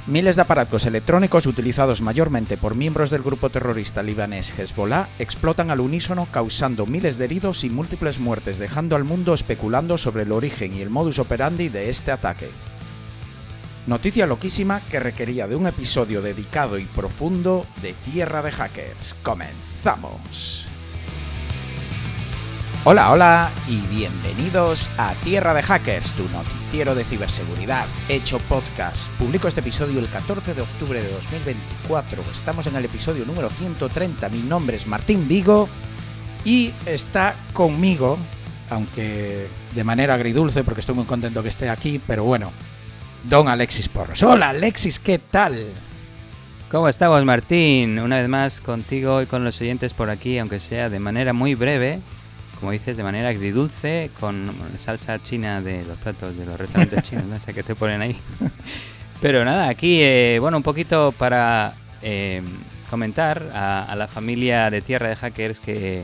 Miles de aparatos electrónicos utilizados mayormente por miembros del grupo terrorista libanés Hezbollah explotan al unísono causando miles de heridos y múltiples muertes, dejando al mundo especulando sobre el origen y el modus operandi de este ataque. Noticia loquísima que requería de un episodio dedicado y profundo de Tierra de Hackers. ¡Comenzamos! Hola y bienvenidos a Tierra de Hackers, tu noticiero de ciberseguridad hecho podcast. Publico este episodio el 14 de octubre de 2024. Estamos en el episodio número 130. Mi nombre es Martín Vigo y está conmigo, aunque de manera agridulce porque estoy muy contento que esté aquí, pero bueno, don Alexis Porros. Hola Alexis, ¿qué tal? ¿Cómo estamos, Martín? Una vez más contigo y con los oyentes por aquí, aunque sea de manera muy breve. Como dices, de manera agridulce, con salsa china de los platos de los restaurantes chinos, ¿no? Esa que te ponen ahí. Pero nada, aquí, un poquito para comentar a la familia de Tierra de Hackers que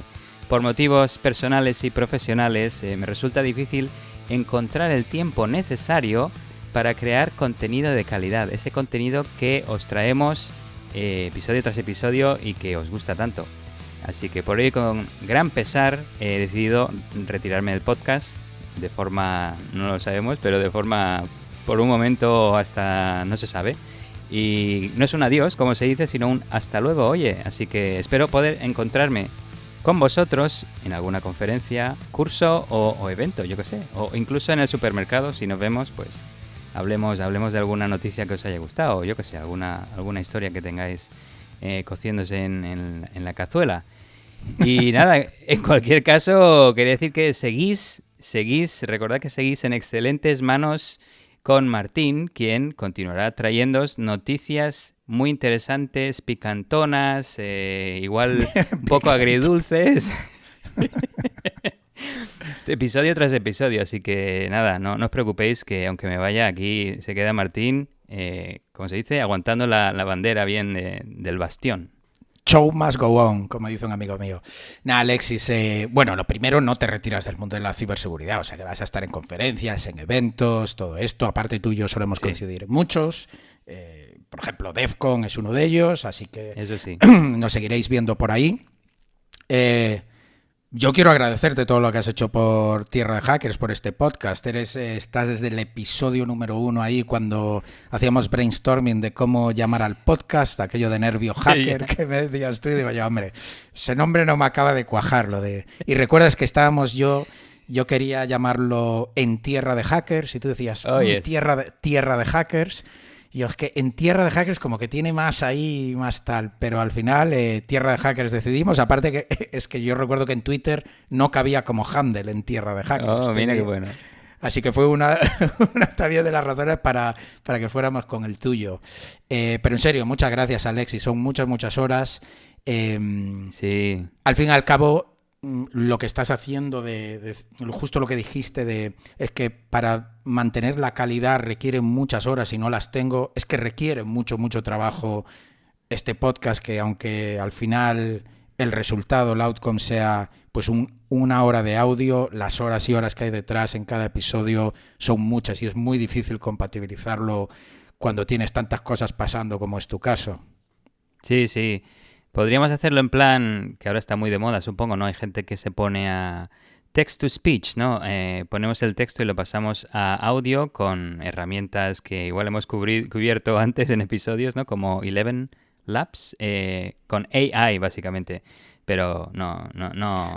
por motivos personales y profesionales me resulta difícil encontrar el tiempo necesario para crear contenido de calidad. Ese contenido que os traemos episodio tras episodio y que os gusta tanto. Así que por ello, con gran pesar, he decidido retirarme del podcast de forma, no lo sabemos, pero de forma, por un momento hasta no se sabe. Y no es un adiós, como se dice, sino un hasta luego, oye. Así que espero poder encontrarme con vosotros en alguna conferencia, curso o evento, yo qué sé. O incluso en el supermercado, si nos vemos, pues hablemos de alguna noticia que os haya gustado, o yo qué sé, alguna historia que tengáis cociéndose en la cazuela. Y nada, en cualquier caso, quería decir que seguís, recordad que seguís en excelentes manos con Martín, quien continuará trayéndoos noticias muy interesantes, picantonas, igual un poco agridulces, episodio tras episodio. Así que nada, no os preocupéis que aunque me vaya, aquí se queda Martín, como se dice, aguantando la bandera bien del bastión. Show must go on, como dice un amigo mío. Nada, Alexis, lo primero, no te retiras del mundo de la ciberseguridad, o sea que vas a estar en conferencias, en eventos, todo esto. Aparte tú y yo solemos coincidir en muchos, por ejemplo, DEFCON es uno de ellos, así que eso sí. Nos seguiréis viendo por ahí. Yo quiero agradecerte todo lo que has hecho por Tierra de Hackers, por este podcast. Estás desde el episodio número 1 ahí cuando hacíamos brainstorming de cómo llamar al podcast, aquello de Nervio Hacker que me decías tú, y digo yo, hombre, ese nombre no me acaba de cuajar. Y recuerdas que estábamos yo quería llamarlo En Tierra de Hackers y tú decías, Tierra de Hackers. Y es que En Tierra de Hackers como que tiene más ahí, más tal, pero al final Tierra de Hackers decidimos, aparte que es que yo recuerdo que en Twitter no cabía como handle En Tierra de Hackers. Oh, mira qué bueno. Así que fue una también de las razones para que fuéramos con el tuyo. Pero en serio, muchas gracias, Alexis, son muchas horas. Sí. Al fin y al cabo, lo que estás haciendo justo lo que dijiste es que para mantener la calidad requiere muchas horas y no las tengo, es que requiere mucho trabajo este podcast, que aunque al final el resultado, el outcome sea pues una hora de audio, las horas y horas que hay detrás en cada episodio son muchas y es muy difícil compatibilizarlo cuando tienes tantas cosas pasando como es tu caso. Sí. Podríamos hacerlo en plan, que ahora está muy de moda, supongo, ¿no? Hay gente que se pone a text to speech, ¿no? Ponemos el texto y lo pasamos a audio con herramientas que igual hemos cubierto antes en episodios, ¿no? Como Eleven Labs, con AI, básicamente. Pero no,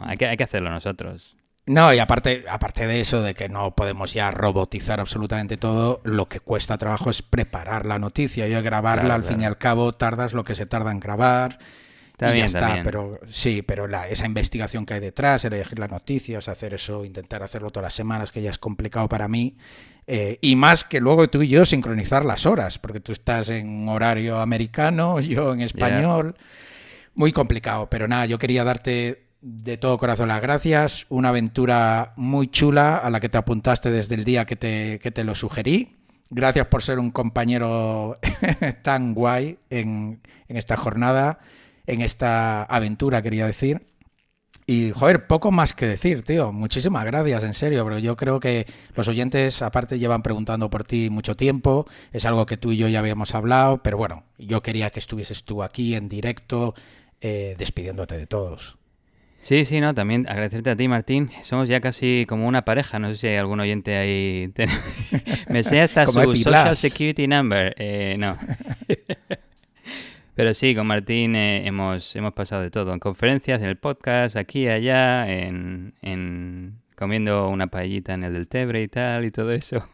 hay que hacerlo nosotros. No, y aparte de eso, de que no podemos ya robotizar absolutamente todo, lo que cuesta trabajo es preparar la noticia y grabarla, claro, al fin y al cabo tardas lo que se tarda en grabar. Ya está, pero sí, pero esa investigación que hay detrás, elegir las noticias, hacer eso, intentar hacerlo todas las semanas, que ya es complicado para mí, y más que luego tú y yo sincronizar las horas, porque tú estás en horario americano, yo en español, muy complicado, pero nada, yo quería darte de todo corazón las gracias, una aventura muy chula a la que te apuntaste desde el día que te lo sugerí. Gracias por ser un compañero tan guay en esta jornada, en esta aventura, quería decir. Y, joder, poco más que decir, tío. Muchísimas gracias, en serio, pero yo creo que los oyentes, aparte, llevan preguntando por ti mucho tiempo. Es algo que tú y yo ya habíamos hablado, pero bueno, yo quería que estuvieses tú aquí en directo, despidiéndote de todos. Sí, sí, no, también agradecerte a ti, Martín. Somos ya casi como una pareja. No sé si hay algún oyente ahí. Me sé hasta su Social Security Number. No. Pero sí, con Martín hemos pasado de todo. En conferencias, en el podcast, aquí, allá, comiendo una paellita en el del Tebre y tal, y todo eso.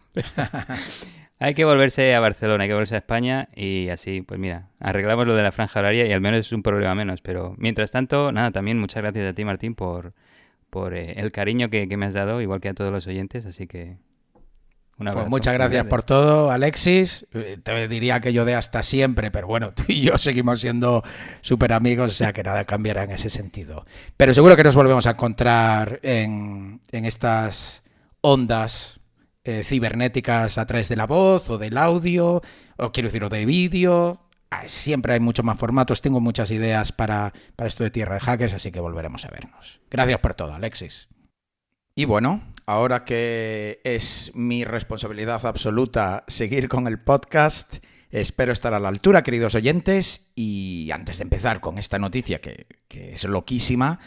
Hay que volverse a Barcelona, hay que volverse a España y así, pues mira, arreglamos lo de la franja horaria y al menos es un problema menos. Pero mientras tanto, nada, también muchas gracias a ti, Martín, por el cariño que me has dado, igual que a todos los oyentes, así que un abrazo. Pues muchas gracias por todo, Alexis. Te diría que yo de hasta siempre, pero bueno, tú y yo seguimos siendo súper amigos, o sea que nada cambiará en ese sentido. Pero seguro que nos volvemos a encontrar en estas ondas cibernéticas a través de la voz o del audio, o quiero decir, o de vídeo. Siempre hay muchos más formatos, tengo muchas ideas para esto de Tierra de Hackers, así que volveremos a vernos. Gracias por todo, Alexis. Y bueno, ahora que es mi responsabilidad absoluta seguir con el podcast, espero estar a la altura, queridos oyentes, y antes de empezar con esta noticia que es loquísima,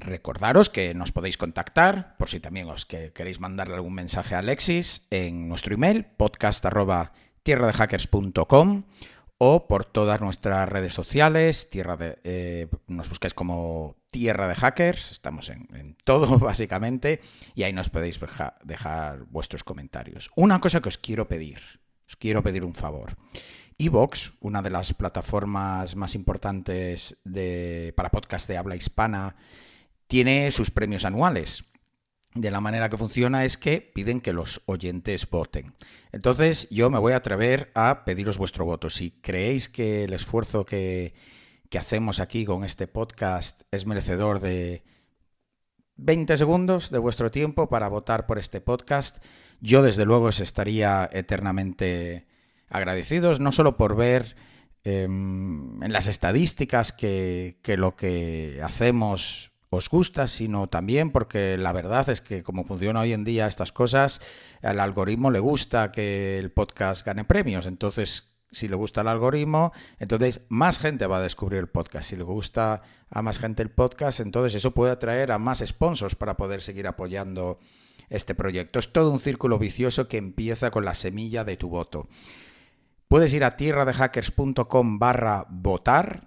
recordaros que nos podéis contactar, por si también os queréis mandarle algún mensaje a Alexis, en nuestro email, podcast@tierradehackers.com, o por todas nuestras redes sociales, nos buscáis como Tierra de Hackers, estamos en todo básicamente, y ahí nos podéis dejar vuestros comentarios. Una cosa que os quiero pedir un favor. iVoox, una de las plataformas más importantes para podcast de habla hispana, tiene sus premios anuales. De la manera que funciona es que piden que los oyentes voten. Entonces yo me voy a atrever a pediros vuestro voto. Si creéis que el esfuerzo que hacemos aquí con este podcast es merecedor de 20 segundos de vuestro tiempo para votar por este podcast, yo desde luego os estaría eternamente agradecidos, no solo por ver en las estadísticas que lo que hacemos os gusta, sino también porque la verdad es que como funciona hoy en día estas cosas, al algoritmo le gusta que el podcast gane premios. Entonces, si le gusta el algoritmo, entonces más gente va a descubrir el podcast. Si le gusta a más gente el podcast, entonces eso puede atraer a más sponsors para poder seguir apoyando este proyecto. Es todo un círculo vicioso que empieza con la semilla de tu voto. Puedes ir a tierradehackers.com/votar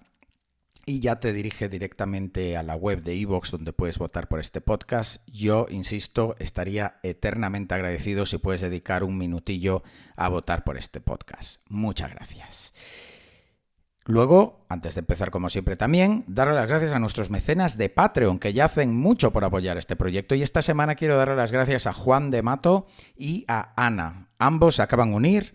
y ya te dirige directamente a la web de iVoox donde puedes votar por este podcast. Yo, insisto, estaría eternamente agradecido si puedes dedicar un minutillo a votar por este podcast. Muchas gracias. Luego, antes de empezar como siempre también, darle las gracias a nuestros mecenas de Patreon que ya hacen mucho por apoyar este proyecto, y esta semana quiero darle las gracias a Juan de Mato y a Ana. Ambos se acaban de unir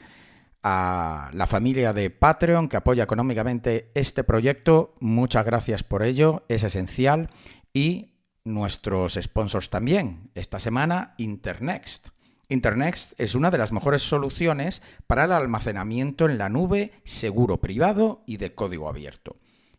a la familia de Patreon que apoya económicamente este proyecto. Muchas gracias por ello, es esencial. Y nuestros sponsors también. Esta semana, Internext. Internext es una de las mejores soluciones para el almacenamiento en la nube seguro, privado y de código abierto.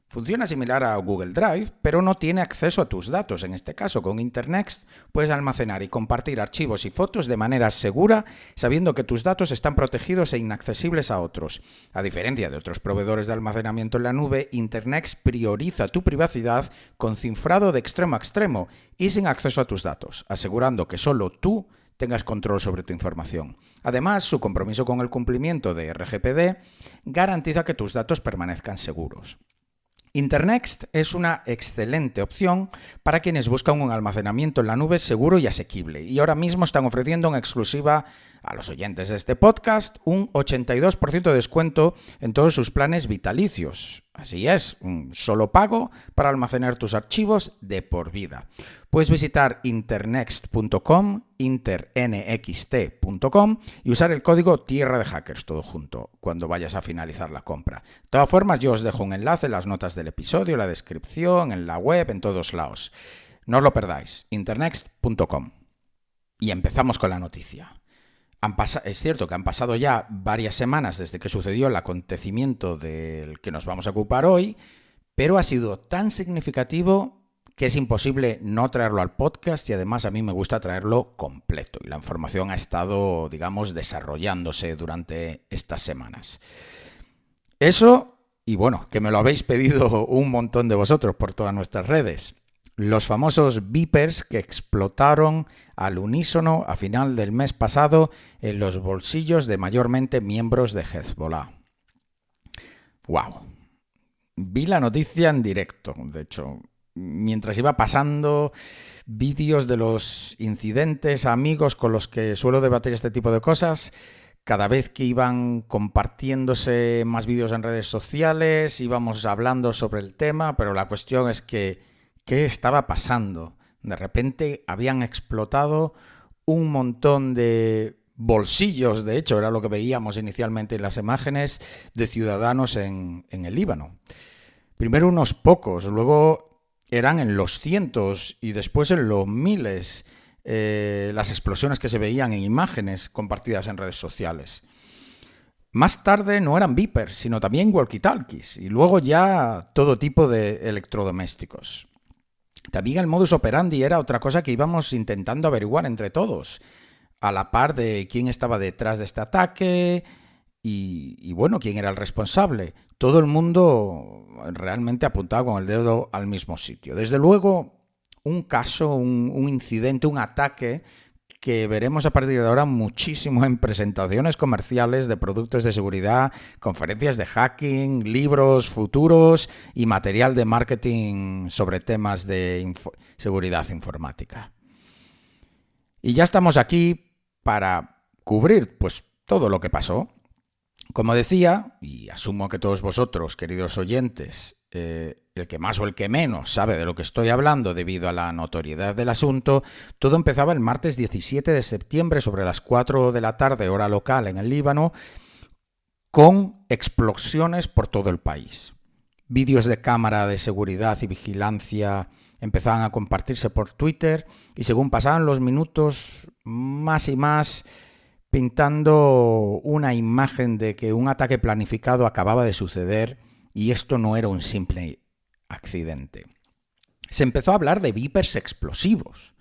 Funciona similar a Google Drive, pero no tiene acceso a tus datos. En este caso, con Internext puedes almacenar y compartir archivos y fotos de manera segura, sabiendo que tus datos están protegidos e inaccesibles a otros. A diferencia de otros proveedores de almacenamiento en la nube, Internext prioriza tu privacidad con cifrado de extremo a extremo y sin acceso a tus datos, asegurando que solo tú tengas control sobre tu información. Además, su compromiso con el cumplimiento de RGPD garantiza que tus datos permanezcan seguros. Internext es una excelente opción para quienes buscan un almacenamiento en la nube seguro y asequible. Y ahora mismo están ofreciendo en exclusiva a los oyentes de este podcast un 82% de descuento en todos sus planes vitalicios. Así es, un solo pago para almacenar tus archivos de por vida. Puedes visitar internext.com, internxt.com, y usar el código Tierra de Hackers, todo junto, cuando vayas a finalizar la compra. De todas formas, yo os dejo un enlace en las notas del episodio, en la descripción, en la web, en todos lados. No os lo perdáis, internext.com. Y empezamos con la noticia. Es cierto que han pasado ya varias semanas desde que sucedió el acontecimiento del que nos vamos a ocupar hoy, pero ha sido tan significativo que es imposible no traerlo al podcast y además a mí me gusta traerlo completo. Y la información ha estado, digamos, desarrollándose durante estas semanas. Eso, y bueno, que me lo habéis pedido un montón de vosotros por todas nuestras redes. Los famosos beepers que explotaron al unísono a final del mes pasado en los bolsillos de mayormente miembros de Hezbollah. ¡Wow! Vi la noticia en directo, de hecho, mientras iba pasando vídeos de los incidentes, amigos con los que suelo debatir este tipo de cosas. Cada vez que iban compartiéndose más vídeos en redes sociales, íbamos hablando sobre el tema, pero la cuestión es que ¿qué estaba pasando? De repente habían explotado un montón de bolsillos, de hecho, era lo que veíamos inicialmente en las imágenes, de ciudadanos en el Líbano. Primero unos pocos, luego eran en los cientos y después en los miles las explosiones que se veían en imágenes compartidas en redes sociales. Más tarde no eran beepers, sino también walkie-talkies y luego ya todo tipo de electrodomésticos. También el modus operandi era otra cosa que íbamos intentando averiguar entre todos, a la par de quién estaba detrás de este ataque y bueno, quién era el responsable. Todo el mundo realmente apuntaba con el dedo al mismo sitio. Desde luego, un caso, un incidente, un ataque que veremos a partir de ahora muchísimo en presentaciones comerciales de productos de seguridad, conferencias de hacking, libros futuros y material de marketing sobre temas de seguridad informática. Y ya estamos aquí para cubrir pues todo lo que pasó. Como decía, y asumo que todos vosotros, queridos oyentes, el que más o el que menos sabe de lo que estoy hablando debido a la notoriedad del asunto, todo empezaba el martes 17 de septiembre sobre las 4 de la tarde, hora local en el Líbano, con explosiones por todo el país. Vídeos de cámara de seguridad y vigilancia empezaban a compartirse por Twitter y según pasaban los minutos, más y más pintando una imagen de que un ataque planificado acababa de suceder y esto no era un simple accidente. Se empezó a hablar de beepers explosivos,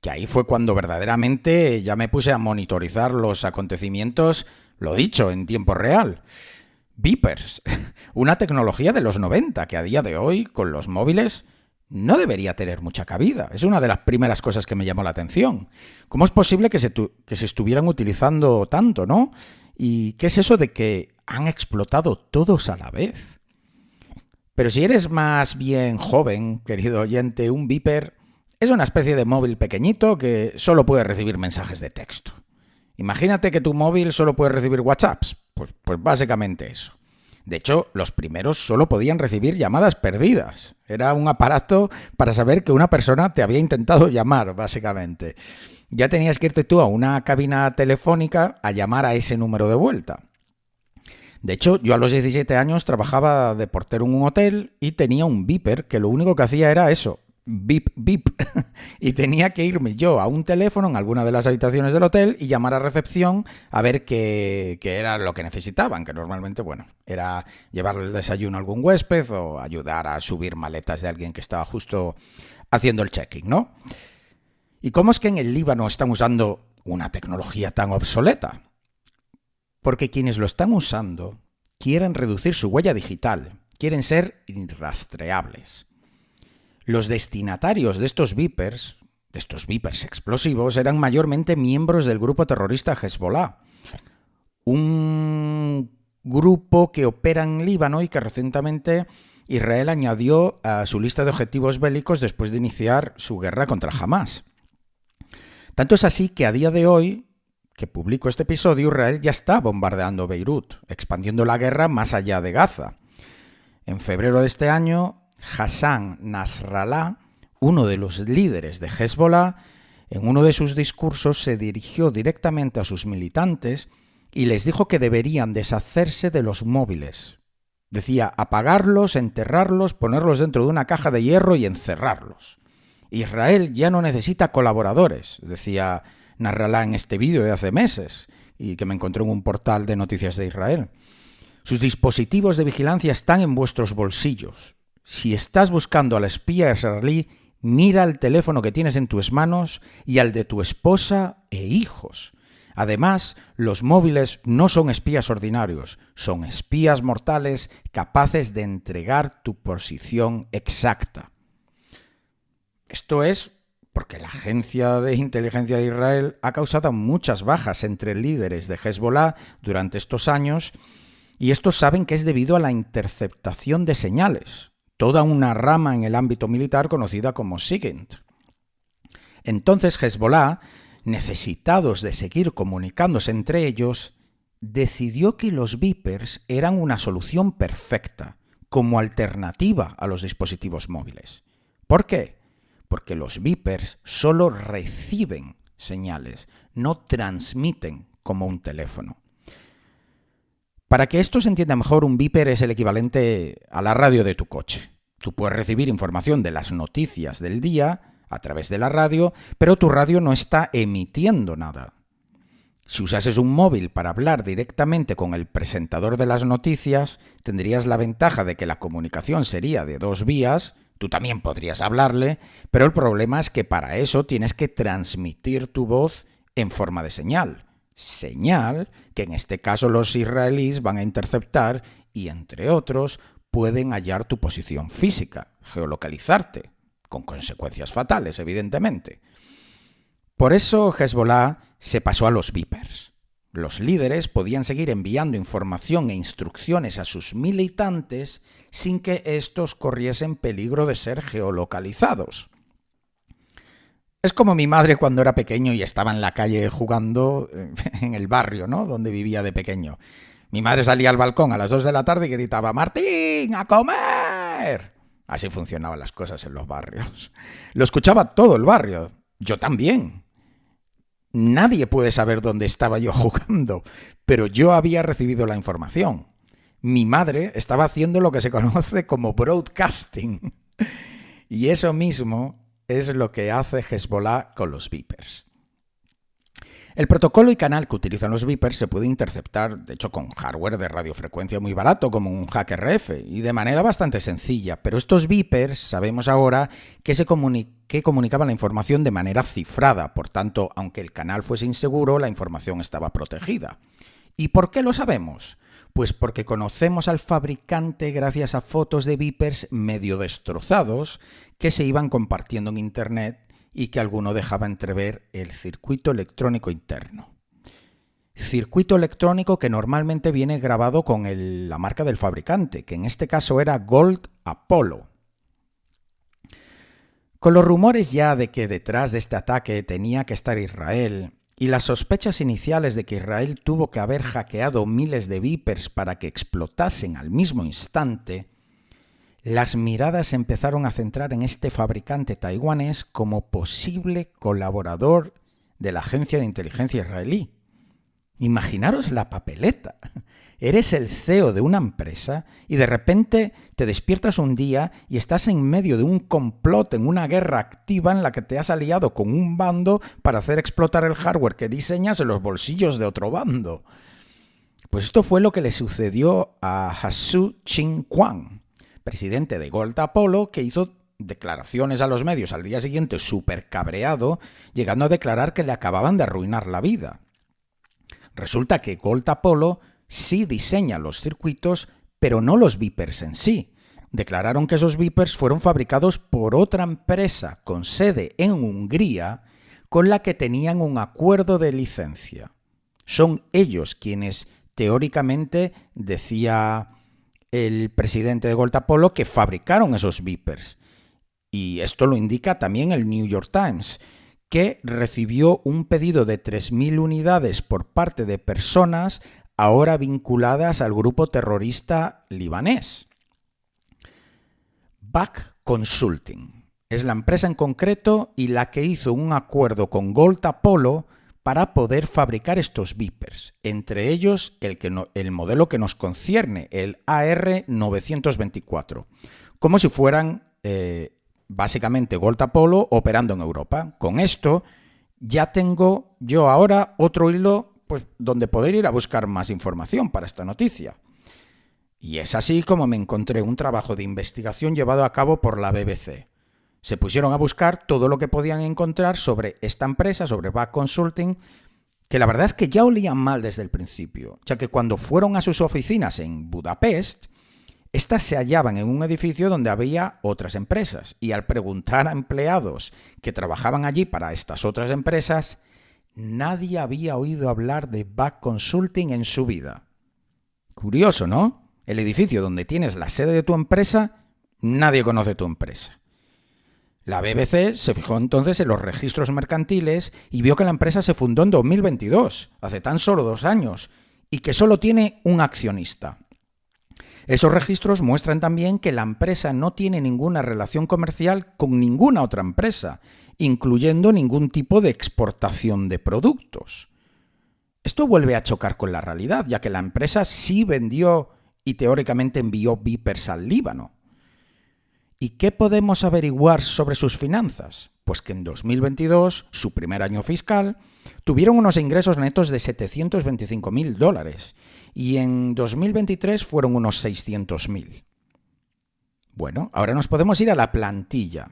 que ahí fue cuando verdaderamente ya me puse a monitorizar los acontecimientos, lo dicho, en tiempo real. Beepers, una tecnología de los 90 que a día de hoy, con los móviles, no debería tener mucha cabida. Es una de las primeras cosas que me llamó la atención. ¿Cómo es posible que se estuvieran utilizando tanto, no? ¿Y qué es eso de que han explotado todos a la vez? Pero si eres más bien joven, querido oyente, un beeper es una especie de móvil pequeñito que solo puede recibir mensajes de texto. Imagínate que tu móvil solo puede recibir WhatsApps. Pues básicamente eso. De hecho, los primeros solo podían recibir llamadas perdidas. Era un aparato para saber que una persona te había intentado llamar, básicamente. Ya tenías que irte tú a una cabina telefónica a llamar a ese número de vuelta. De hecho, yo a los 17 años trabajaba de portero en un hotel y tenía un beeper que lo único que hacía era eso, beep, beep. Y tenía que irme yo a un teléfono en alguna de las habitaciones del hotel y llamar a recepción a ver qué era lo que necesitaban, que normalmente, bueno, era llevarle el desayuno a algún huésped o ayudar a subir maletas de alguien que estaba justo haciendo el check-in, ¿no? ¿Y cómo es que en el Líbano están usando una tecnología tan obsoleta? Porque quienes lo están usando quieren reducir su huella digital, quieren ser irrastreables. Los destinatarios de estos beepers explosivos, eran mayormente miembros del grupo terrorista Hezbollah, un grupo que opera en Líbano y que recientemente Israel añadió a su lista de objetivos bélicos después de iniciar su guerra contra Hamás. Tanto es así que a día de hoy, que publico este episodio, Israel ya está bombardeando Beirut, expandiendo la guerra más allá de Gaza. En febrero de este año, Hassan Nasrallah, uno de los líderes de Hezbollah, en uno de sus discursos se dirigió directamente a sus militantes y les dijo que deberían deshacerse de los móviles. Decía, apagarlos, enterrarlos, ponerlos dentro de una caja de hierro y encerrarlos. Israel ya no necesita colaboradores, decía Nasrallah en este vídeo de hace meses y que me encontré en un portal de noticias de Israel. Sus dispositivos de vigilancia están en vuestros bolsillos. Si estás buscando al espía israelí, Mira el teléfono que tienes en tus manos y al de tu esposa e hijos. Además, los móviles no son espías ordinarios, son espías mortales capaces de entregar tu posición exacta. Esto es porque la Agencia de Inteligencia de Israel ha causado muchas bajas entre líderes de Hezbollah durante estos años, y estos saben que es debido a la interceptación de señales, toda una rama en el ámbito militar conocida como SIGINT. Entonces Hezbollah, necesitados de seguir comunicándose entre ellos, decidió que los beepers eran una solución perfecta, como alternativa a los dispositivos móviles. ¿Por qué? Porque los beepers solo reciben señales, no transmiten como un teléfono. Para que esto se entienda mejor, un beeper es el equivalente a la radio de tu coche. Tú puedes recibir información de las noticias del día a través de la radio, pero tu radio no está emitiendo nada. Si usases un móvil para hablar directamente con el presentador de las noticias, tendrías la ventaja de que la comunicación sería de dos vías. Tú también podrías hablarle, pero el problema es que para eso tienes que transmitir tu voz en forma de señal. Señal que en este caso los israelíes van a interceptar y, entre otros, pueden hallar tu posición física, geolocalizarte, con consecuencias fatales, evidentemente. Por eso Hezbollah se pasó a los beepers. Los líderes podían seguir enviando información e instrucciones a sus militantes sin que estos corriesen peligro de ser geolocalizados. Es como mi madre cuando era pequeño y estaba en la calle jugando en el barrio, ¿no?, donde vivía de pequeño. Mi madre salía al balcón a las 2 de la tarde y gritaba: ¡Martín, a comer! Así funcionaban las cosas en los barrios. Lo escuchaba todo el barrio. Yo también. Nadie puede saber dónde estaba yo jugando, pero yo había recibido la información. Mi madre estaba haciendo lo que se conoce como broadcasting. Y eso mismo es lo que hace Hezbollah con los beepers. El protocolo y canal que utilizan los beepers se puede interceptar, de hecho, con hardware de radiofrecuencia muy barato, como un HackRF, y de manera bastante sencilla. Pero estos beepers sabemos ahora que comunicaban la información de manera cifrada. Por tanto, aunque el canal fuese inseguro, la información estaba protegida. ¿Y por qué lo sabemos? Pues porque conocemos al fabricante gracias a fotos de beepers medio destrozados que se iban compartiendo en Internet y que alguno dejaba entrever el circuito electrónico interno. Circuito electrónico que normalmente viene grabado con la marca del fabricante, que en este caso era Gold Apollo. Con los rumores ya de que detrás de este ataque tenía que estar Israel, y las sospechas iniciales de que Israel tuvo que haber hackeado miles de beepers para que explotasen al mismo instante, las miradas se empezaron a centrar en este fabricante taiwanés como posible colaborador de la agencia de inteligencia israelí. Imaginaros la papeleta. Eres el CEO de una empresa y de repente te despiertas un día y estás en medio de un complot, en una guerra activa en la que te has aliado con un bando para hacer explotar el hardware que diseñas en los bolsillos de otro bando. Pues esto fue lo que le sucedió a Hasu Chin-Kwang, presidente de Gold Apollo, que hizo declaraciones a los medios al día siguiente súper cabreado, llegando a declarar que le acababan de arruinar la vida. Resulta que Gold Apollo sí diseña los circuitos, pero no los beepers en sí. Declararon que esos beepers fueron fabricados por otra empresa con sede en Hungría, con la que tenían un acuerdo de licencia. Son ellos quienes, teóricamente, decía el presidente de Gold Apollo, que fabricaron esos beepers. Y esto lo indica también el New York Times, que recibió un pedido de 3.000 unidades por parte de personas ahora vinculadas al grupo terrorista libanés. Back Consulting es la empresa en concreto y la que hizo un acuerdo con Gold Apollo para poder fabricar estos beepers, entre ellos el modelo que nos concierne, el AR924, como si fueran básicamente Gold Apollo operando en Europa. Con esto ya tengo yo ahora otro hilo donde poder ir a buscar más información para esta noticia. Y es así como me encontré un trabajo de investigación llevado a cabo por la BBC. Se pusieron a buscar todo lo que podían encontrar sobre esta empresa, sobre Back Consulting, que la verdad es que ya olían mal desde el principio, ya que cuando fueron a sus oficinas en Budapest, estas se hallaban en un edificio donde había otras empresas, y al preguntar a empleados que trabajaban allí para estas otras empresas, nadie había oído hablar de Back Consulting en su vida. Curioso, ¿no? El edificio donde tienes la sede de tu empresa, nadie conoce tu empresa. La BBC se fijó entonces en los registros mercantiles y vio que la empresa se fundó en 2022, hace tan solo 2 años, y que solo tiene un accionista. Esos registros muestran también que la empresa no tiene ninguna relación comercial con ninguna otra empresa, incluyendo ningún tipo de exportación de productos. Esto vuelve a chocar con la realidad, ya que la empresa sí vendió y teóricamente envió beepers al Líbano. ¿Y qué podemos averiguar sobre sus finanzas? Pues que en 2022, su primer año fiscal, tuvieron unos ingresos netos de $725.000 y en 2023 fueron unos 600.000. Bueno, ahora nos podemos ir a la plantilla,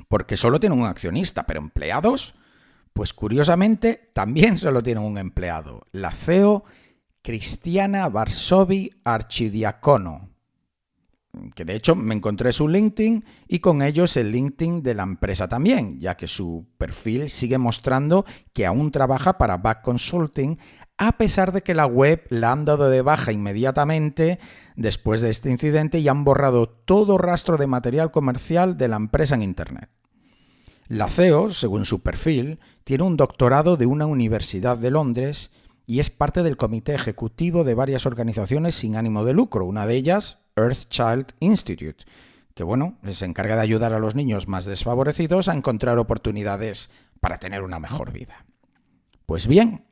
porque solo tienen un accionista, pero empleados, pues curiosamente también solo tienen un empleado, la CEO Cristiana Varsovi Archidiacono, que de hecho me encontré su LinkedIn y con ellos el LinkedIn de la empresa también, ya que su perfil sigue mostrando que aún trabaja para Back Consulting, a pesar de que la web la han dado de baja inmediatamente después de este incidente y han borrado todo rastro de material comercial de la empresa en Internet. La CEO, según su perfil, tiene un doctorado de una universidad de Londres y es parte del comité ejecutivo de varias organizaciones sin ánimo de lucro, una de ellas Earthchild Institute, que se encarga de ayudar a los niños más desfavorecidos a encontrar oportunidades para tener una mejor vida. Pues bien,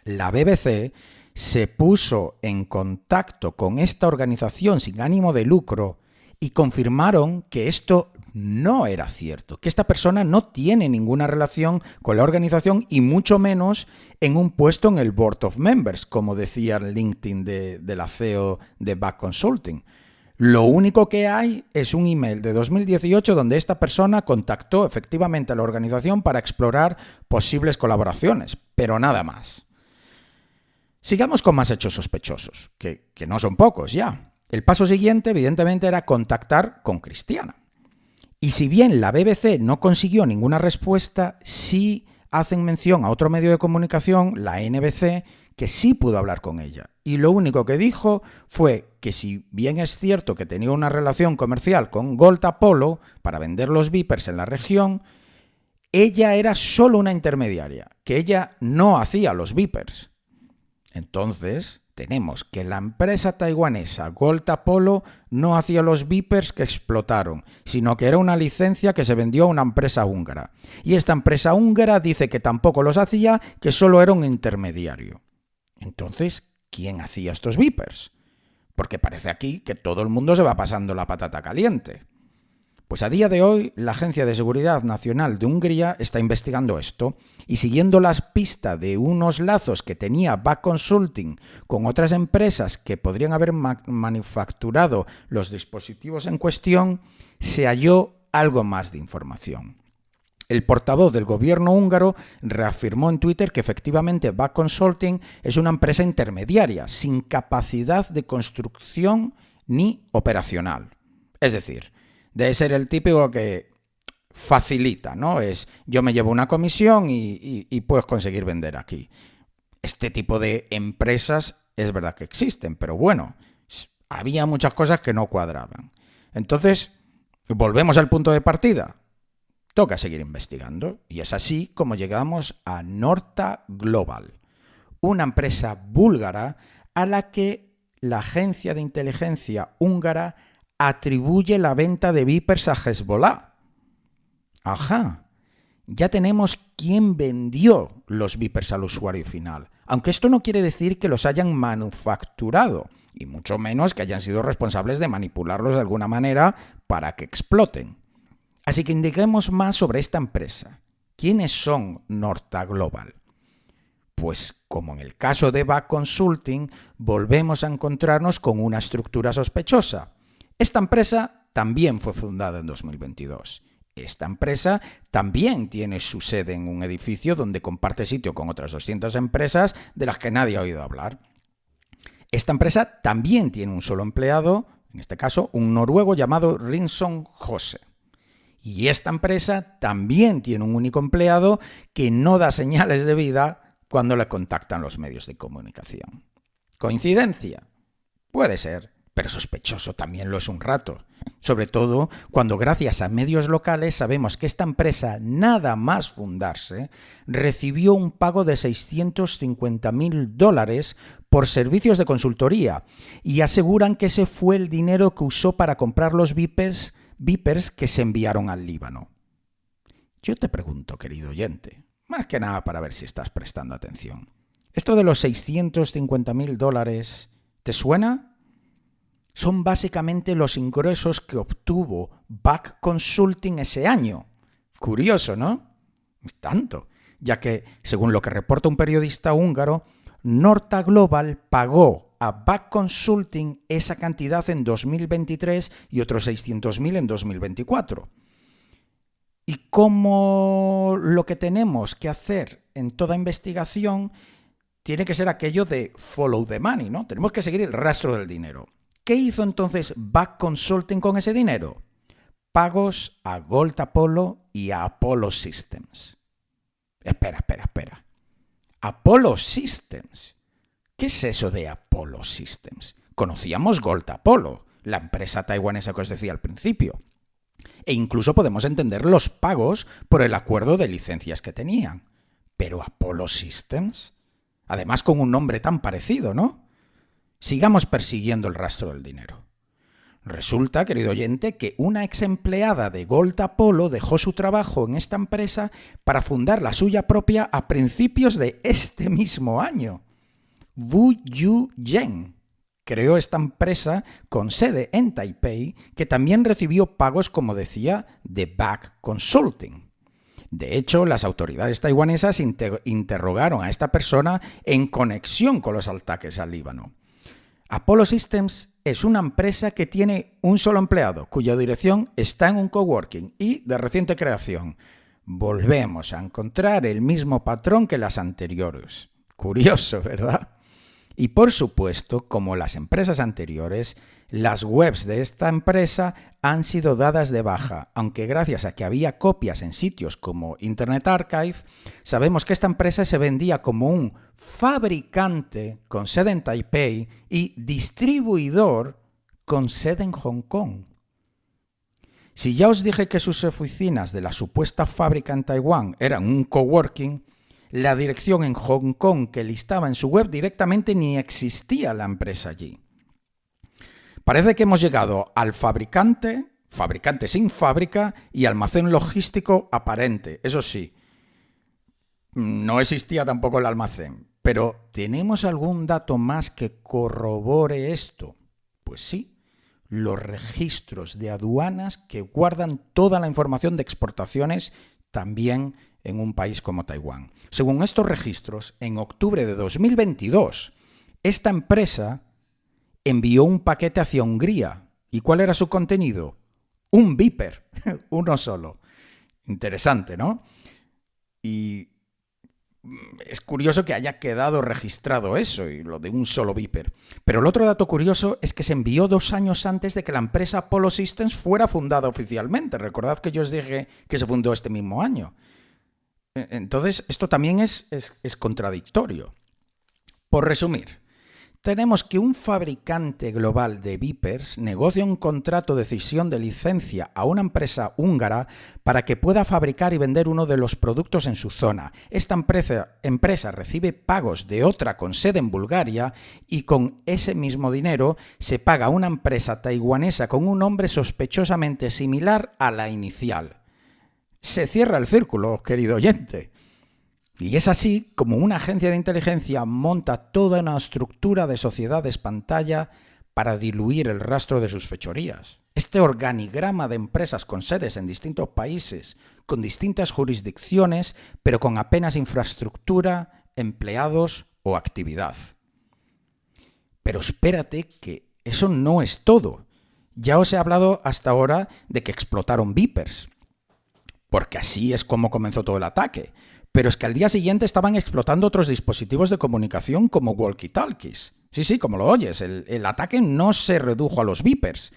la BBC se puso en contacto con esta organización sin ánimo de lucro y confirmaron que esto no era cierto, que esta persona no tiene ninguna relación con la organización y mucho menos en un puesto en el Board of Members, como decía el LinkedIn de la CEO de Back Consulting. Lo único que hay es un email de 2018 donde esta persona contactó efectivamente a la organización para explorar posibles colaboraciones, pero nada más. Sigamos con más hechos sospechosos, que no son pocos ya. El paso siguiente, evidentemente, era contactar con Cristiana. Y si bien la BBC no consiguió ninguna respuesta, sí hacen mención a otro medio de comunicación, la NBC, que sí pudo hablar con ella. Y lo único que dijo fue que si bien es cierto que tenía una relación comercial con Gold Apollo para vender los beepers en la región, ella era solo una intermediaria, que ella no hacía los beepers. Entonces, tenemos que la empresa taiwanesa Gold Apollo no hacía los beepers que explotaron, sino que era una licencia que se vendió a una empresa húngara. Y esta empresa húngara dice que tampoco los hacía, que solo era un intermediario. Entonces, ¿quién hacía estos beepers? Porque parece aquí que todo el mundo se va pasando la patata caliente. Pues a día de hoy, la Agencia de Seguridad Nacional de Hungría está investigando esto y siguiendo las pistas de unos lazos que tenía Back Consulting con otras empresas que podrían haber manufacturado los dispositivos en cuestión, se halló algo más de información. El portavoz del gobierno húngaro reafirmó en Twitter que efectivamente Back Consulting es una empresa intermediaria, sin capacidad de construcción ni operacional. Es decir, debe ser el típico que facilita, ¿no? Es yo me llevo una comisión y puedes conseguir vender aquí. Este tipo de empresas es verdad que existen, pero bueno, había muchas cosas que no cuadraban. Entonces, volvemos al punto de partida. Toca seguir investigando y es así como llegamos a Norta Global, una empresa búlgara a la que la agencia de inteligencia húngara atribuye la venta de beepers a Hezbollah. Ajá, ya tenemos quién vendió los beepers al usuario final, aunque esto no quiere decir que los hayan manufacturado, y mucho menos que hayan sido responsables de manipularlos de alguna manera para que exploten. Así que indiquemos más sobre esta empresa. ¿Quiénes son Norta Global? Pues como en el caso de Back Consulting, volvemos a encontrarnos con una estructura sospechosa. Esta empresa también fue fundada en 2022 Esta empresa también tiene su sede en un edificio donde comparte sitio con otras 200 empresas de las que nadie ha oído hablar. Esta empresa también tiene un solo empleado, en este caso un noruego llamado Rinson Jose. Y esta empresa también tiene un único empleado que no da señales de vida cuando le contactan los medios de comunicación. ¿Coincidencia? Puede ser, pero sospechoso también lo es un rato. Sobre todo cuando gracias a medios locales sabemos que esta empresa, nada más fundarse, recibió un pago de $650.000 por servicios de consultoría y aseguran que ese fue el dinero que usó para comprar los Vipers que se enviaron al Líbano. Yo te pregunto, querido oyente, más que nada para ver si estás prestando atención. ¿Esto de los $650.000 te suena? Son básicamente los ingresos que obtuvo Back Consulting ese año. Curioso, ¿no? Tanto, ya que, según lo que reporta un periodista húngaro, Norta Global pagó a Back Consulting esa cantidad en 2023 y otros 600.000 en 2024. Y como lo que tenemos que hacer en toda investigación tiene que ser aquello de follow the money, ¿no? Tenemos que seguir el rastro del dinero. ¿Qué hizo entonces Back Consulting con ese dinero? Pagos a Gold Apollo y a Apollo Systems. Espera. Apollo Systems. ¿Qué es eso de Apollo Systems? Conocíamos Gold Apollo, la empresa taiwanesa que os decía al principio. E incluso podemos entender los pagos por el acuerdo de licencias que tenían. Pero Apollo Systems, además con un nombre tan parecido, ¿no? Sigamos persiguiendo el rastro del dinero. Resulta, querido oyente, que una ex empleada de Gold Apollo dejó su trabajo en esta empresa para fundar la suya propia a principios de este mismo año. Wu Yu Yen creó esta empresa con sede en Taipei que también recibió pagos, como decía, de Back Consulting. De hecho, las autoridades taiwanesas interrogaron a esta persona en conexión con los ataques al Líbano. Apollo Systems es una empresa que tiene un solo empleado, cuya dirección está en un coworking y de reciente creación. Volvemos a encontrar el mismo patrón que las anteriores. Curioso, ¿verdad? Y por supuesto, como las empresas anteriores, las webs de esta empresa han sido dadas de baja, aunque gracias a que había copias en sitios como Internet Archive, sabemos que esta empresa se vendía como un fabricante con sede en Taipei y distribuidor con sede en Hong Kong. Si ya os dije que sus oficinas de la supuesta fábrica en Taiwán eran un coworking, la dirección en Hong Kong que listaba en su web directamente ni existía la empresa allí. Parece que hemos llegado al fabricante sin fábrica y almacén logístico aparente. Eso sí, no existía tampoco el almacén. Pero ¿tenemos algún dato más que corrobore esto? Pues sí, los registros de aduanas que guardan toda la información de exportaciones también en un país como Taiwán. Según estos registros, en octubre de 2022, esta empresa envió un paquete hacia Hungría. ¿Y cuál era su contenido? Un Viper, uno solo. Interesante, ¿no? Y es curioso que haya quedado registrado eso, y lo de un solo Viper. Pero el otro dato curioso es que se envió 2 años antes de que la empresa Apollo Systems fuera fundada oficialmente. Recordad que yo os dije que se fundó este mismo año. Entonces, esto también es contradictorio. Por resumir, tenemos que un fabricante global de Vipers negocia un contrato de cesión de licencia a una empresa húngara para que pueda fabricar y vender uno de los productos en su zona. Esta empresa recibe pagos de otra con sede en Bulgaria y con ese mismo dinero se paga a una empresa taiwanesa con un nombre sospechosamente similar a la inicial. Se cierra el círculo, querido oyente. Y es así como una agencia de inteligencia monta toda una estructura de sociedades pantalla para diluir el rastro de sus fechorías. Este organigrama de empresas con sedes en distintos países, con distintas jurisdicciones, pero con apenas infraestructura, empleados o actividad. Pero espérate que eso no es todo. Ya os he hablado hasta ahora de que explotaron Vipers. porque así es como comenzó todo el ataque. Pero es que al día siguiente estaban explotando otros dispositivos de comunicación como walkie-talkies. Sí, como lo oyes, el ataque no se redujo a los beepers.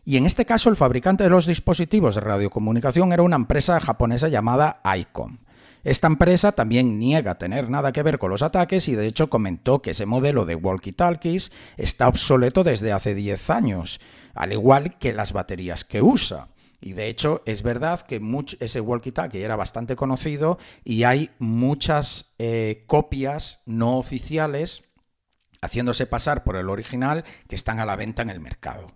Y en este caso el fabricante de los dispositivos de radiocomunicación era una empresa japonesa llamada ICOM. Esta empresa también niega tener nada que ver con los ataques y de hecho comentó que ese modelo de walkie-talkies está obsoleto desde hace 10 años, al igual que las baterías que usa. Y de hecho es verdad que ese walkie-talkie era bastante conocido y hay muchas copias no oficiales haciéndose pasar por el original que están a la venta en el mercado.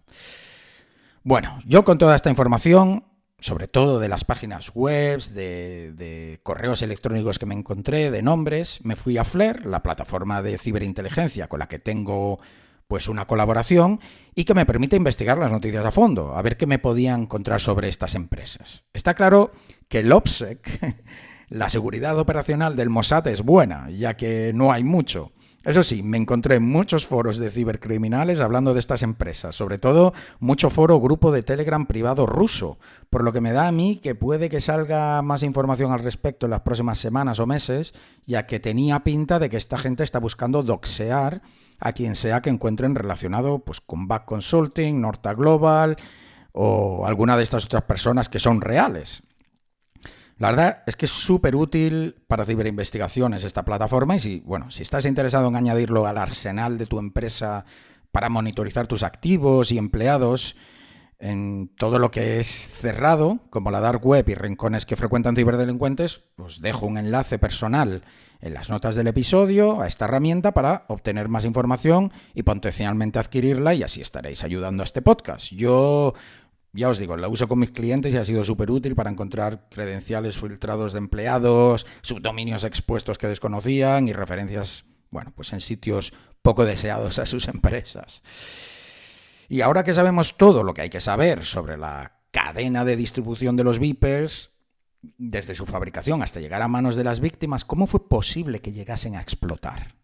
Bueno, yo con toda esta información, sobre todo de las páginas web, de correos electrónicos que me encontré, de nombres, me fui a Flare, la plataforma de ciberinteligencia con la que tengo pues una colaboración y que me permite investigar las noticias a fondo, a ver qué me podía encontrar sobre estas empresas. Está claro que el OPSEC, la seguridad operacional del Mossad, es buena, ya que no hay mucho. Eso sí, me encontré muchos foros de cibercriminales hablando de estas empresas, sobre todo mucho grupo de Telegram privado ruso, por lo que me da a mí que puede que salga más información al respecto en las próximas semanas o meses, ya que tenía pinta de que esta gente está buscando doxear a quien sea que encuentren relacionado pues, con Back Consulting, Norta Global o alguna de estas otras personas que son reales. La verdad es que es súper útil para ciberinvestigaciones esta plataforma y si estás interesado en añadirlo al arsenal de tu empresa para monitorizar tus activos y empleados en todo lo que es cerrado, como la dark web y rincones que frecuentan ciberdelincuentes, os dejo un enlace personal en las notas del episodio a esta herramienta para obtener más información y potencialmente adquirirla y así estaréis ayudando a este podcast. Yo ya os digo, la uso con mis clientes y ha sido súper útil para encontrar credenciales filtrados de empleados, subdominios expuestos que desconocían y referencias, pues en sitios poco deseados a sus empresas. Y ahora que sabemos todo lo que hay que saber sobre la cadena de distribución de los beepers, desde su fabricación hasta llegar a manos de las víctimas, ¿cómo fue posible que llegasen a explotar?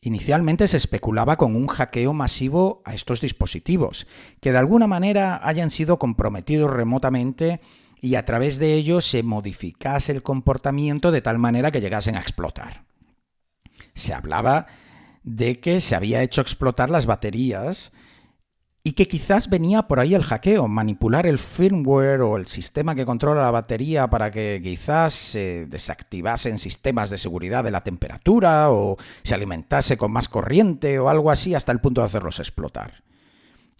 Inicialmente se especulaba con un hackeo masivo a estos dispositivos, que de alguna manera hayan sido comprometidos remotamente y a través de ello se modificase el comportamiento de tal manera que llegasen a explotar. Se hablaba de que se había hecho explotar las baterías y que quizás venía por ahí el hackeo, manipular el firmware o el sistema que controla la batería para que quizás se desactivasen sistemas de seguridad de la temperatura o se alimentase con más corriente o algo así hasta el punto de hacerlos explotar.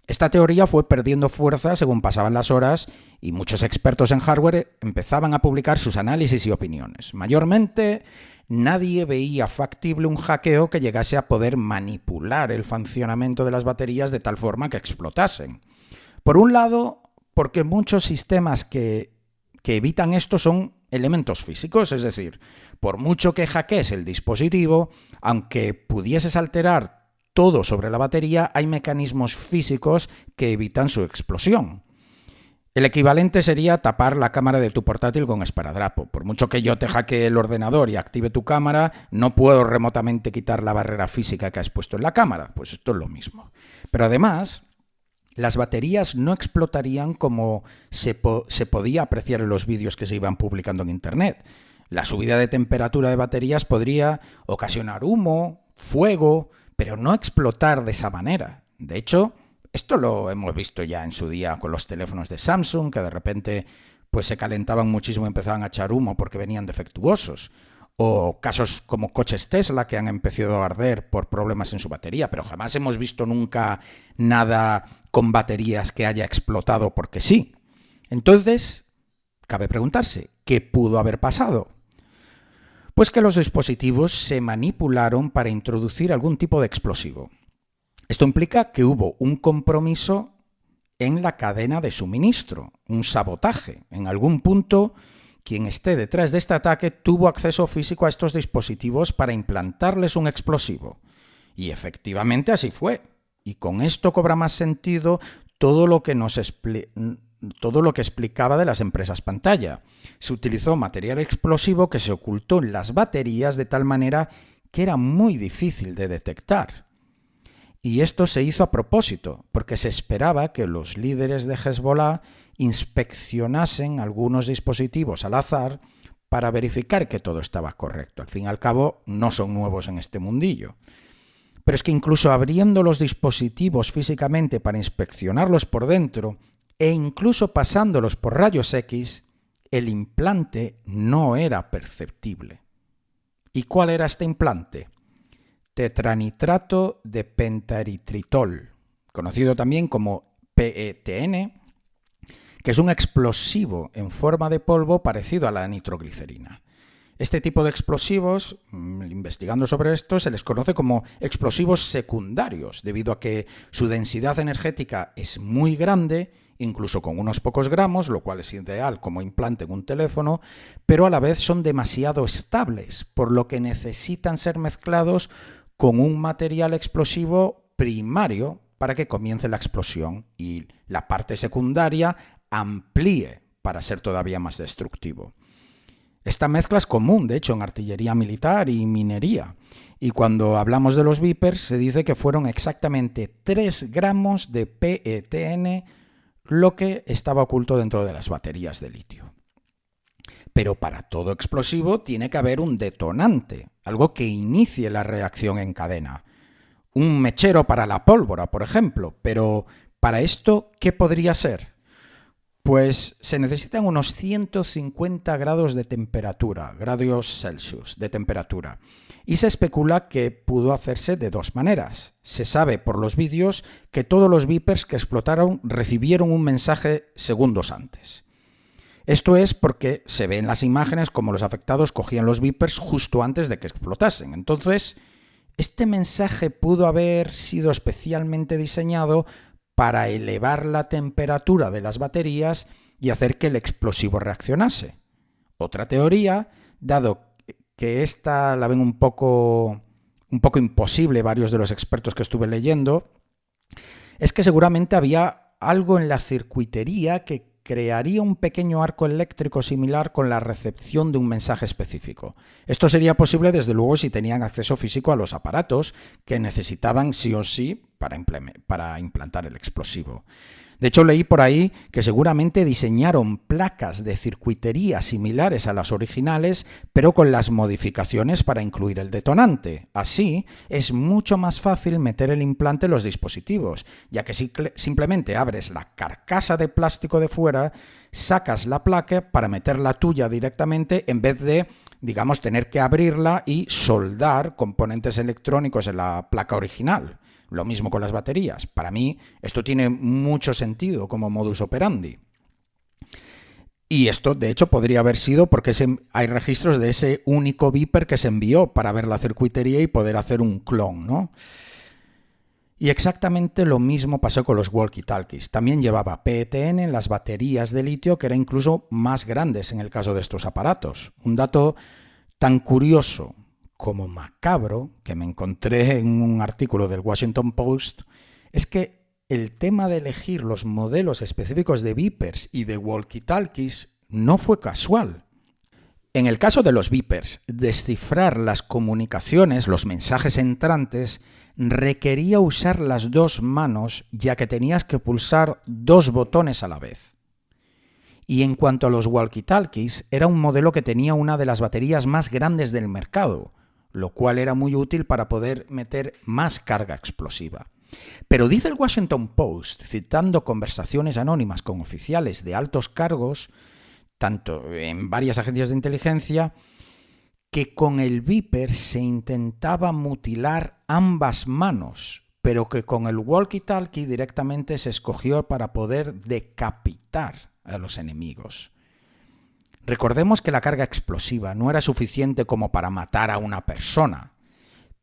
Esta teoría fue perdiendo fuerza según pasaban las horas y muchos expertos en hardware empezaban a publicar sus análisis y opiniones. Mayormente, nadie veía factible un hackeo que llegase a poder manipular el funcionamiento de las baterías de tal forma que explotasen. Por un lado, porque muchos sistemas que evitan esto son elementos físicos, es decir, por mucho que hackees el dispositivo, aunque pudieses alterar todo sobre la batería, hay mecanismos físicos que evitan su explosión. El equivalente sería tapar la cámara de tu portátil con esparadrapo. Por mucho que yo te hackee el ordenador y active tu cámara, no puedo remotamente quitar la barrera física que has puesto en la cámara. Pues esto es lo mismo. Pero además, las baterías no explotarían como se podía apreciar en los vídeos que se iban publicando en Internet. La subida de temperatura de baterías podría ocasionar humo, fuego, pero no explotar de esa manera. De hecho, esto lo hemos visto ya en su día con los teléfonos de Samsung, que de repente pues se calentaban muchísimo y empezaban a echar humo porque venían defectuosos. O casos como coches Tesla que han empezado a arder por problemas en su batería, pero jamás hemos visto nunca nada con baterías que haya explotado porque sí. Entonces, cabe preguntarse, ¿qué pudo haber pasado? Pues que los dispositivos se manipularon para introducir algún tipo de explosivo. Esto implica que hubo un compromiso en la cadena de suministro, un sabotaje. En algún punto, quien esté detrás de este ataque tuvo acceso físico a estos dispositivos para implantarles un explosivo. Y efectivamente así fue. Y con esto cobra más sentido todo lo que explicaba de las empresas pantalla. Se utilizó material explosivo que se ocultó en las baterías de tal manera que era muy difícil de detectar. Y esto se hizo a propósito, porque se esperaba que los líderes de Hezbollah inspeccionasen algunos dispositivos al azar para verificar que todo estaba correcto. Al fin y al cabo, no son nuevos en este mundillo. Pero es que incluso abriendo los dispositivos físicamente para inspeccionarlos por dentro e incluso pasándolos por rayos X, el implante no era perceptible. ¿Y cuál era este implante? Tetranitrato de pentaeritritol, conocido también como PETN, que es un explosivo en forma de polvo parecido a la nitroglicerina. Este tipo de explosivos, investigando sobre esto, se les conoce como explosivos secundarios, debido a que su densidad energética es muy grande, incluso con unos pocos gramos, lo cual es ideal como implante en un teléfono, pero a la vez son demasiado estables, por lo que necesitan ser mezclados con un material explosivo primario para que comience la explosión y la parte secundaria amplíe para ser todavía más destructivo. Esta mezcla es común, de hecho, en artillería militar y minería. Y cuando hablamos de los Vipers, se dice que fueron exactamente 3 gramos de PETN lo que estaba oculto dentro de las baterías de litio. Pero para todo explosivo tiene que haber un detonante, algo que inicie la reacción en cadena. Un mechero para la pólvora, por ejemplo. Pero para esto, ¿qué podría ser? Pues se necesitan unos 150 grados de temperatura, grados Celsius de temperatura. Y se especula que pudo hacerse de 2 maneras. Se sabe por los vídeos que todos los Vipers que explotaron recibieron un mensaje segundos antes. Esto es porque se ve en las imágenes como los afectados cogían los Vipers justo antes de que explotasen. Entonces, este mensaje pudo haber sido especialmente diseñado para elevar la temperatura de las baterías y hacer que el explosivo reaccionase. Otra teoría, dado que esta la ven un poco imposible varios de los expertos que estuve leyendo, es que seguramente había algo en la circuitería que crearía un pequeño arco eléctrico similar con la recepción de un mensaje específico. Esto sería posible, desde luego, si tenían acceso físico a los aparatos que necesitaban sí o sí para implantar el explosivo. De hecho, leí por ahí que seguramente diseñaron placas de circuitería similares a las originales, pero con las modificaciones para incluir el detonante. Así, es mucho más fácil meter el implante en los dispositivos, ya que simplemente abres la carcasa de plástico de fuera, sacas la placa para meter la tuya directamente en vez de, digamos, tener que abrirla y soldar componentes electrónicos en la placa original. Lo mismo con las baterías. Para mí esto tiene mucho sentido como modus operandi. Y esto, de hecho, podría haber sido porque hay registros de ese único Viper que se envió para ver la circuitería y poder hacer un clon, ¿no? Y exactamente lo mismo pasó con los walkie-talkies. También llevaba PETN en las baterías de litio, que eran incluso más grandes en el caso de estos aparatos. Un dato tan curioso como macabro, que me encontré en un artículo del Washington Post, es que el tema de elegir los modelos específicos de Vipers y de walkie-talkies no fue casual. En el caso de los Vipers, descifrar las comunicaciones, los mensajes entrantes, requería usar las 2 manos, ya que tenías que pulsar 2 botones a la vez. Y en cuanto a los walkie-talkies, era un modelo que tenía una de las baterías más grandes del mercado, lo cual era muy útil para poder meter más carga explosiva. Pero dice el Washington Post, citando conversaciones anónimas con oficiales de altos cargos, tanto en varias agencias de inteligencia, que con el Viper se intentaba mutilar ambas manos, pero que con el walkie-talkie directamente se escogió para poder decapitar a los enemigos. Recordemos que la carga explosiva no era suficiente como para matar a una persona,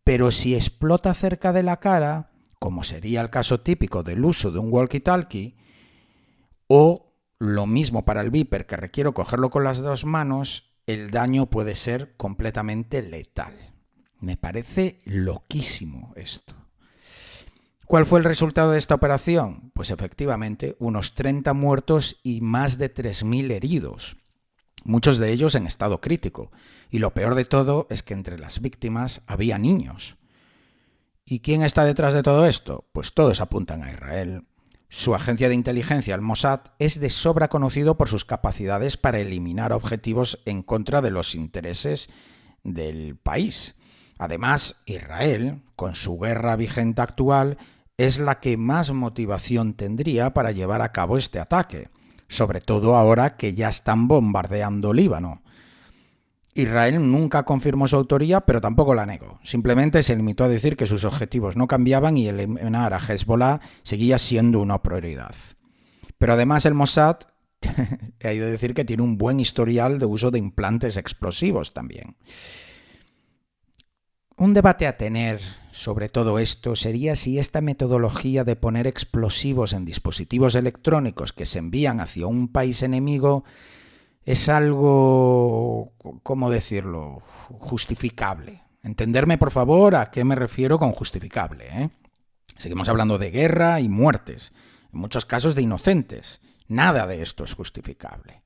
pero si explota cerca de la cara, como sería el caso típico del uso de un walkie-talkie, o lo mismo para el Viper, que requiero cogerlo con las 2 manos, el daño puede ser completamente letal. Me parece loquísimo esto. ¿Cuál fue el resultado de esta operación? Pues efectivamente, unos 30 muertos y más de 3.000 heridos. Muchos de ellos en estado crítico, y lo peor de todo es que entre las víctimas había niños. ¿Y quién está detrás de todo esto? Pues todos apuntan a Israel. Su agencia de inteligencia, el Mossad, es de sobra conocido por sus capacidades para eliminar objetivos en contra de los intereses del país. Además, Israel, con su guerra vigente actual, es la que más motivación tendría para llevar a cabo este ataque, sobre todo ahora que ya están bombardeando Líbano. Israel nunca confirmó su autoría, pero tampoco la negó. Simplemente se limitó a decir que sus objetivos no cambiaban y eliminar a Hezbollah seguía siendo una prioridad. Pero además el Mossad, hay de decir que tiene un buen historial de uso de implantes explosivos también. Un debate a tener sobre todo esto sería si esta metodología de poner explosivos en dispositivos electrónicos que se envían hacia un país enemigo es algo, ¿cómo decirlo?, justificable. Entenderme, por favor, a qué me refiero con justificable, ¿eh? Seguimos hablando de guerra y muertes, en muchos casos de inocentes. Nada de esto es justificable.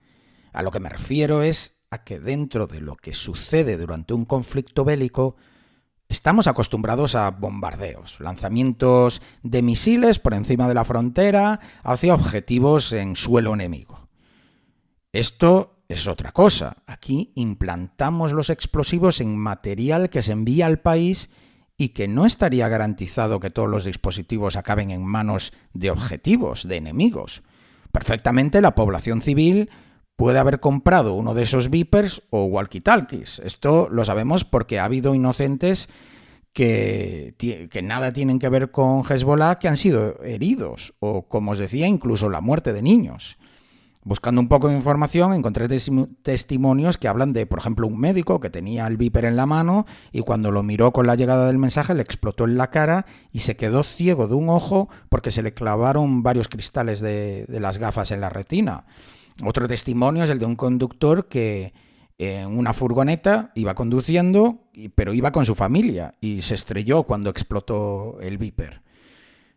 A lo que me refiero es a que dentro de lo que sucede durante un conflicto bélico, estamos acostumbrados a bombardeos, lanzamientos de misiles por encima de la frontera hacia objetivos en suelo enemigo. Esto es otra cosa. Aquí implantamos los explosivos en material que se envía al país y que no estaría garantizado que todos los dispositivos acaben en manos de objetivos, de enemigos. Perfectamente la población civil puede haber comprado uno de esos Vipers o walkie-talkies. Esto lo sabemos porque ha habido inocentes que nada tienen que ver con Hezbollah que han sido heridos o, como os decía, incluso la muerte de niños. Buscando un poco de información, encontré testimonios que hablan de, por ejemplo, un médico que tenía el Viper en la mano y cuando lo miró con la llegada del mensaje le explotó en la cara y se quedó ciego de un ojo porque se le clavaron varios cristales de las gafas en la retina. Otro testimonio es el de un conductor que en una furgoneta iba conduciendo, pero iba con su familia y se estrelló cuando explotó el Viper.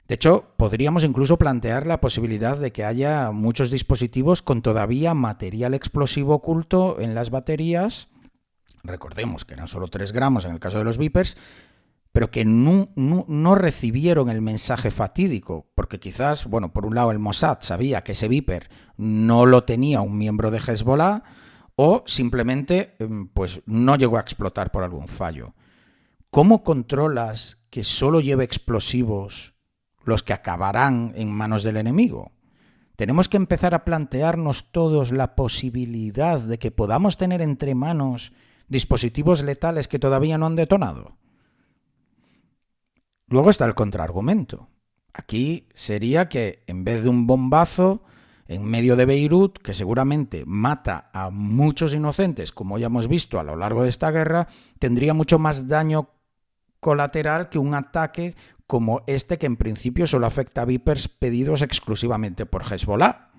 De hecho, podríamos incluso plantear la posibilidad de que haya muchos dispositivos con todavía material explosivo oculto en las baterías, recordemos que eran solo 3 gramos en el caso de los Vipers, pero que no recibieron el mensaje fatídico, porque quizás, bueno, por un lado el Mossad sabía que ese Viper no lo tenía un miembro de Hezbollah, o simplemente pues no llegó a explotar por algún fallo. ¿Cómo controlas que solo lleve explosivos los que acabarán en manos del enemigo? Tenemos que empezar a plantearnos todos la posibilidad de que podamos tener entre manos dispositivos letales que todavía no han detonado. Luego está el contraargumento. Aquí sería que en vez de un bombazo en medio de Beirut, que seguramente mata a muchos inocentes, como ya hemos visto a lo largo de esta guerra, tendría mucho más daño colateral que un ataque como este que en principio solo afecta a Vipers pedidos exclusivamente por Hezbollah.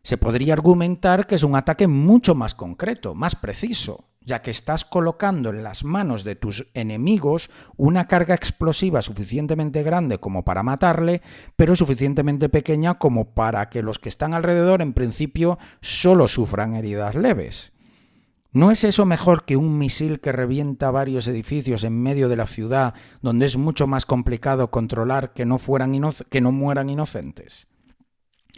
Se podría argumentar que es un ataque mucho más concreto, más preciso, ya que estás colocando en las manos de tus enemigos una carga explosiva suficientemente grande como para matarle, pero suficientemente pequeña como para que los que están alrededor en principio solo sufran heridas leves. ¿No es eso mejor que un misil que revienta varios edificios en medio de la ciudad, donde es mucho más complicado controlar que no mueran inocentes?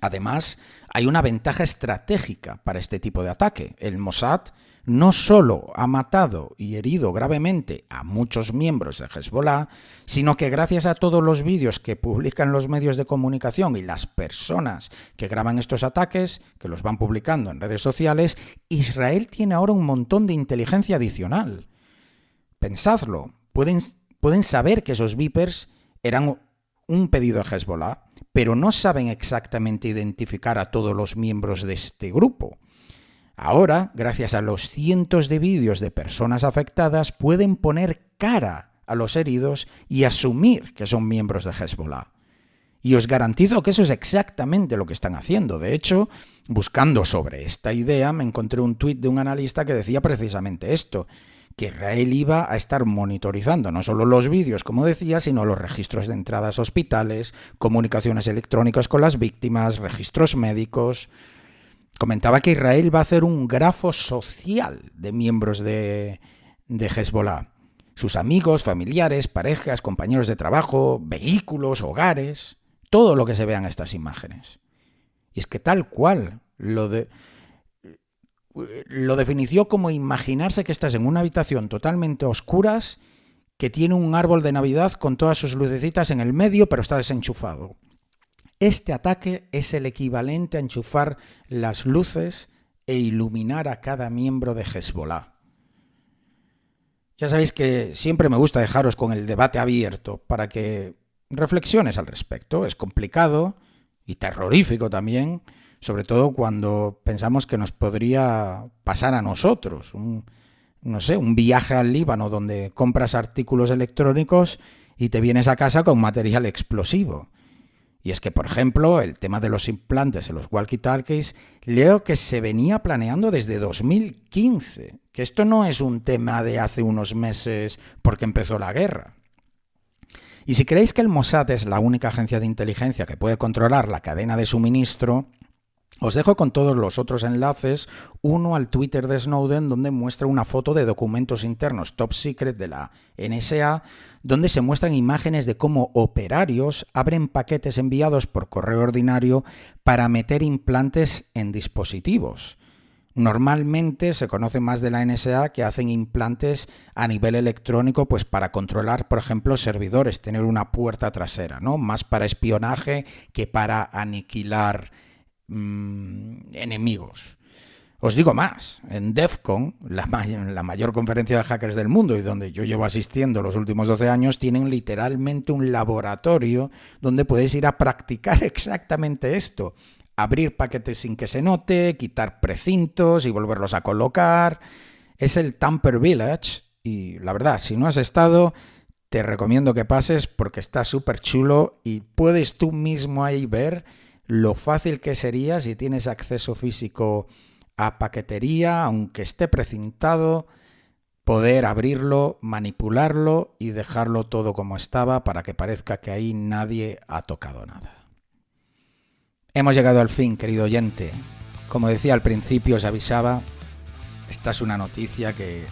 Además, hay una ventaja estratégica para este tipo de ataque. El Mossad no solo ha matado y herido gravemente a muchos miembros de Hezbollah, sino que gracias a todos los vídeos que publican los medios de comunicación y las personas que graban estos ataques, que los van publicando en redes sociales, Israel tiene ahora un montón de inteligencia adicional. Pensadlo, pueden saber que esos Vipers eran un pedido de Hezbollah, pero no saben exactamente identificar a todos los miembros de este grupo. Ahora, gracias a los cientos de vídeos de personas afectadas, pueden poner cara a los heridos y asumir que son miembros de Hezbollah. Y os garantizo que eso es exactamente lo que están haciendo. De hecho, buscando sobre esta idea, me encontré un tuit de un analista que decía precisamente esto, que Israel iba a estar monitorizando no solo los vídeos, como decía, sino los registros de entradas a hospitales, comunicaciones electrónicas con las víctimas, registros médicos. Comentaba que Israel va a hacer un grafo social de miembros de Hezbollah. Sus amigos, familiares, parejas, compañeros de trabajo, vehículos, hogares. todo lo que se vean estas imágenes. Y es que tal cual lo definió como imaginarse que estás en una habitación totalmente a oscuras, que tiene un árbol de Navidad con todas sus lucecitas en el medio, pero está desenchufado. Este ataque es el equivalente a enchufar las luces e iluminar a cada miembro de Hezbollah. Ya sabéis que siempre me gusta dejaros con el debate abierto para que reflexiones al respecto. Es complicado y terrorífico también, sobre todo cuando pensamos que nos podría pasar a nosotros. Un viaje al Líbano donde compras artículos electrónicos y te vienes a casa con material explosivo. Y es que, por ejemplo, el tema de los implantes en los walkie-talkies, leo que se venía planeando desde 2015, que esto no es un tema de hace unos meses porque empezó la guerra. Y si creéis que el Mossad es la única agencia de inteligencia que puede controlar la cadena de suministro, os dejo con todos los otros enlaces, uno al Twitter de Snowden, donde muestra una foto de documentos internos top secret de la NSA, donde se muestran imágenes de cómo operarios abren paquetes enviados por correo ordinario para meter implantes en dispositivos. Normalmente se conoce más de la NSA que hacen implantes a nivel electrónico, pues para controlar, por ejemplo, servidores, tener una puerta trasera, ¿no? Más para espionaje que para aniquilar enemigos. Os digo más, en DEF CON, la mayor conferencia de hackers del mundo y donde yo llevo asistiendo los últimos 12 años, tienen literalmente un laboratorio donde puedes ir a practicar exactamente esto. Abrir paquetes sin que se note, quitar precintos y volverlos a colocar. Es el Tamper Village y la verdad, si no has estado, te recomiendo que pases porque está súper chulo y puedes tú mismo ahí ver lo fácil que sería si tienes acceso físico a paquetería, aunque esté precintado, poder abrirlo, manipularlo y dejarlo todo como estaba para que parezca que ahí nadie ha tocado nada. Hemos llegado al fin, querido oyente. Como decía al principio, os avisaba, esta es una noticia que,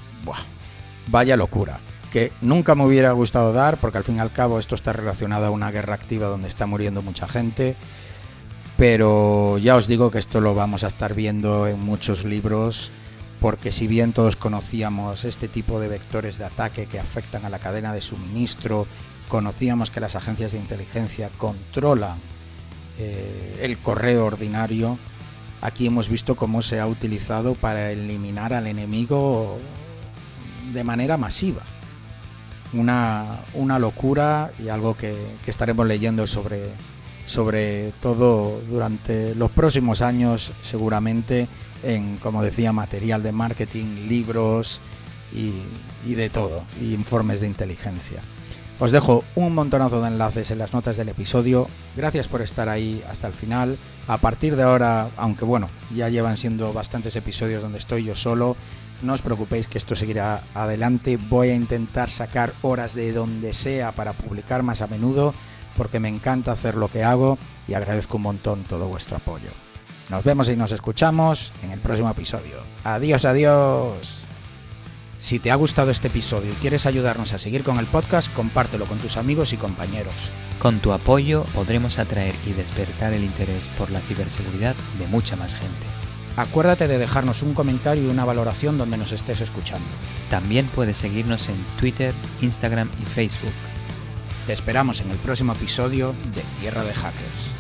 vaya locura, que nunca me hubiera gustado dar, porque al fin y al cabo esto está relacionado a una guerra activa donde está muriendo mucha gente. Pero ya os digo que esto lo vamos a estar viendo en muchos libros, porque si bien todos conocíamos este tipo de vectores de ataque que afectan a la cadena de suministro, conocíamos que las agencias de inteligencia controlan el correo ordinario, aquí hemos visto cómo se ha utilizado para eliminar al enemigo de manera masiva. Una locura y algo que estaremos leyendo sobre todo durante los próximos años, seguramente en, como decía, material de marketing, libros y de todo, y informes de inteligencia. Os dejo un montonazo de enlaces en las notas del episodio. Gracias por estar ahí hasta el final. A partir de ahora, aunque ya llevan siendo bastantes episodios donde estoy yo solo, no os preocupéis que esto seguirá adelante. Voy a intentar sacar horas de donde sea para publicar más a menudo, porque me encanta hacer lo que hago y agradezco un montón todo vuestro apoyo. Nos vemos y nos escuchamos en el próximo episodio. Adiós, adiós. Si te ha gustado este episodio y quieres ayudarnos a seguir con el podcast, compártelo con tus amigos y compañeros. Con tu apoyo podremos atraer y despertar el interés por la ciberseguridad de mucha más gente. Acuérdate de dejarnos un comentario y una valoración donde nos estés escuchando. También puedes seguirnos en Twitter, Instagram y Facebook. Te esperamos en el próximo episodio de Tierra de Hackers.